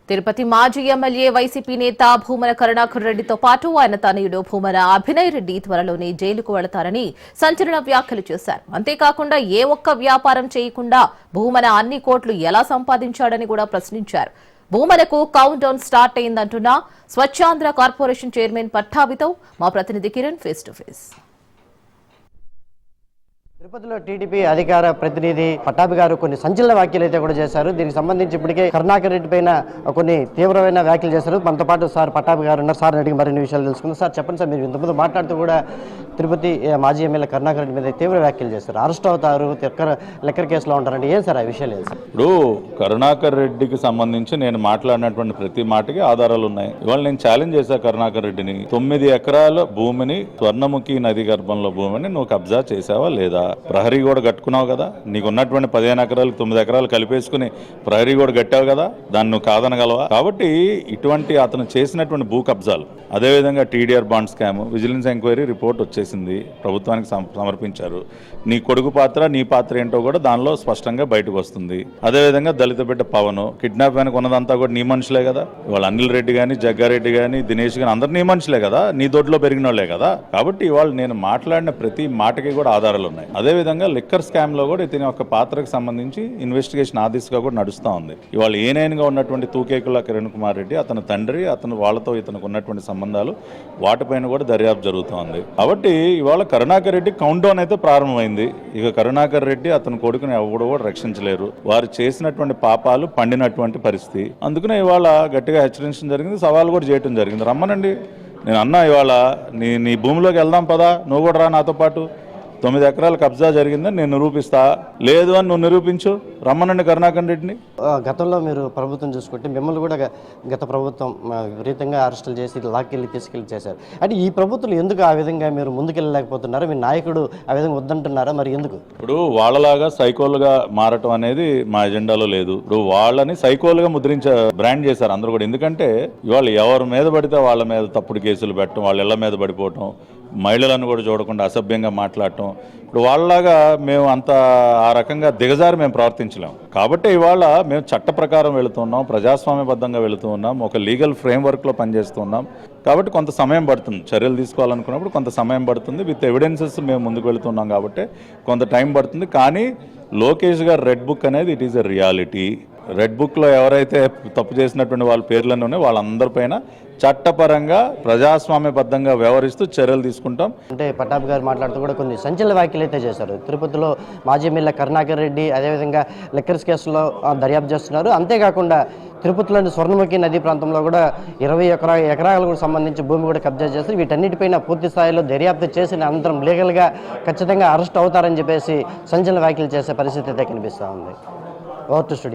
తిరుపతి మాజీ MLA YCP నేత భూమన కరుణాకర్ రెడ్డితో పాటు ఆయన తనయుడు భూమన అభినయ్ రెడ్డి త్వరలోనే జైలుకు వెళతారని సంచలన వ్యాఖ్యలు చేశారు. అంతేకాకుండా ఏ ఒక్క వ్యాపారం చేయకుండా భూమన అన్ని కోట్లు ఎలా సంపాదించాడని కూడా ప్రశ్నించారు. భూమనకు కౌంట్ డౌన్ స్టార్ట్ అయిందంటున్న స్వచ్ఛాంధ్ర కార్పొరేషన్ చైర్మన్ పట్టాభితో మా ప్రతినిధి కిరణ్ ఫేస్ టు ఫేస్. తిరుపతిలో టీడీపీ అధికార ప్రతినిధి పట్టాభి గారు కొన్ని సంచలన వ్యాఖ్యలు అయితే కూడా చేశారు. దీనికి సంబంధించి ఇప్పటికే కరుణాకర్ రెడ్డి పైన కొన్ని తీవ్రమైన వ్యాఖ్యలు చేశారు. మనతో పాటు సార్ పట్టాభి గారు ఉన్నారు. సార్ అడిగి మరిన్ని విషయాలు తెలుసుకుందాం. సార్ చెప్పండి సార్, మీరు ఇంతకుముందు మాట్లాడుతూ కూడా తిరుపతి మాజీ ఎమ్మెల్యే కరుణాకర్ రెడ్డి మీద తీవ్ర వ్యాఖ్యలు చేస్తారు. అరెస్ట్ అవుతారు, లెక్కర్ కేసులో ఉంటారంటే ఏం సార్ ఆ విషయాలు ఏం సార్? ఇప్పుడు కరుణాకర్ రెడ్డికి సంబంధించి నేను మాట్లాడినటువంటి ప్రతి మాటకి ఆధారాలు ఉన్నాయి. ఇవాళ నేను ఛాలెంజ్ చేశా కరుణాకర్ రెడ్డిని, 9 ఎకరాల భూమిని, స్వర్ణముఖి నది గర్భంలో భూమిని నువ్వు కబ్జా చేసావా లేదా? ప్రహరీ కూడా కట్టుకున్నావు కదా, నీకు ఉన్నటువంటి 15 ఎకరాలు 9 ఎకరాలు కలిపేసుకుని ప్రహరీ కూడా కట్టావు కదా, దాన్ని నువ్వు కాదనగలవా? కాబట్టి ఇటువంటి అతను చేసినటువంటి భూ కబ్జాలు, అదేవిధంగా TDR bond scam, vigilance enquiry report వచ్చేసింది, ప్రభుత్వానికి సమర్పించారు. నీ కొడుకు పాత్ర నీ పాత్ర ఏంటో కూడా దానిలో స్పష్టంగా బయటకు వస్తుంది. అదేవిధంగా దళిత బిడ్డ పవన్ కిడ్నాప్ వెనక ఉన్నదంతా కూడా నీ మనుషులే కదా. ఇవాళ అనిల్ రెడ్డి కానీ, జగ్గారెడ్డి కానీ, దినేష్ కానీ అందరు నీ మనుషులే కదా, నీ దొడ్లో పెరిగిన వాళ్ళే కదా. కాబట్టి ఇవాళ నేను మాట్లాడిన ప్రతి మాటకి కూడా ఆధారాలు ఉన్నాయి. అదేవిధంగా లిక్కర్ స్కామ్ లో కూడా ఇతని యొక్క పాత్రకు సంబంధించి ఇన్వెస్టిగేషన్ ఆ దిశగా కూడా నడుస్తూ ఉంది. ఇవాళ ఏనైన్గా ఉన్నటువంటి తూకేకుల కిరణ్ కుమార్ రెడ్డి, అతని తండ్రి, అతను వాళ్ళతో ఇతనికి ఉన్నటువంటి సంబంధాలు, వాటిపైన కూడా దర్యాప్తు జరుగుతోంది. కాబట్టి ఇవాళ కరుణాకర్ రెడ్డి కౌంట్ డౌన్ అయితే ప్రారంభమైంది. ఇక కరుణాకర్ రెడ్డి అతని కొడుకుని ఎవరు కూడా రక్షించలేరు. వారు చేసినటువంటి పాపాలు పండినటువంటి పరిస్థితి. అందుకనే ఇవాళ గట్టిగా హెచ్చరించడం జరిగింది, సవాల్ కూడా చేయడం జరిగింది. రమ్మనండి, నేను అన్నా ఇవాళ నీ భూమిలోకి వెళ్దాం పదా, నువ్వు కూడా రా నాతో పాటు, 9 ఎకరాల కబ్జా జరిగిందని నేను నిరూపిస్తా, లేదు అని నువ్వు నిరూపించు, రమ్మనండి కరుణాకర్ రెడ్డిని. గతంలో మీరు ప్రభుత్వం చూసుకుంటే మిమ్మల్ని కూడా గత ప్రభుత్వం విపరీతంగా అరెస్టులు చేసి లాక్కెళ్ళి తీసుకెళ్ళి చేశారు. అంటే ఈ ప్రభుత్వం ఎందుకు ఆ విధంగా మీరు ముందుకెళ్ళలేకపోతున్నారా? మీ నాయకుడు ఆ విధంగా వద్దంటున్నారా? మరి ఎందుకు? ఇప్పుడు వాళ్ళలాగా సైకోలుగా మారటం అనేది మా ఎజెండాలో లేదు. ఇప్పుడు వాళ్ళని సైకోలుగా బ్రాండ్ చేశారు అందరూ కూడా. ఎందుకంటే ఇవాళ ఎవరి మీద పడితే వాళ్ళ మీద తప్పుడు కేసులు పెట్టడం, వాళ్ళ ఇళ్ల మీద పడిపోవటం, మహిళలను కూడా చూడకుండా అసభ్యంగా మాట్లాడటం. ఇప్పుడు వాళ్ళలాగా మేము అంత ఆ రకంగా దిగజారి మేము ప్రవర్తించలేము. కాబట్టి ఇవాళ మేము చట్ట ప్రకారం వెళుతున్నాం, ప్రజాస్వామ్యబద్ధంగా వెళుతూ ఉన్నాం, ఒక లీగల్ ఫ్రేమ్వర్క్లో పనిచేస్తున్నాం. కాబట్టి కొంత సమయం పడుతుంది, చర్యలు తీసుకోవాలనుకున్నప్పుడు కొంత సమయం పడుతుంది. విత్ ఎవిడెన్సెస్ మేము ముందుకు వెళుతున్నాం కాబట్టి కొంత టైం పడుతుంది. కానీ లోకేష్ గారు రెడ్ బుక్ అనేది it is a reality. Red బుక్లో ఎవరైతే తప్పు చేసినటువంటి వాళ్ళ పేర్లన్నీ ఉన్నాయి, వాళ్ళందరిపైన చట్టపరంగా ప్రజాస్వామ్యబద్ధంగా వ్యవహరిస్తూ చర్యలు తీసుకుంటాం. అంటే పట్టాభి గారు మాట్లాడుతూ కూడా కొన్ని సంచలన వ్యాఖ్యలు అయితే చేశారు. తిరుపతిలో మాజీ ఎమ్మెల్యే కరుణాకర్ రెడ్డి అదేవిధంగా లిక్కర్స్ కేసులో దర్యాప్తు చేస్తున్నారు. అంతేకాకుండా తిరుపతిలోని స్వర్ణముఖి నదీ ప్రాంతంలో కూడా 20 ఎకరాలకు సంబంధించి భూమి కూడా కబ్జా చేస్తారు. వీటన్నిటిపైన పూర్తి స్థాయిలో దర్యాప్తు చేసిన అనంతరం లీగల్గా ఖచ్చితంగా అరెస్ట్ అవుతారని చెప్పేసి సంచలన వ్యాఖ్యలు చేసే పరిస్థితి అయితే కనిపిస్తూ ఉంది. Over to studio.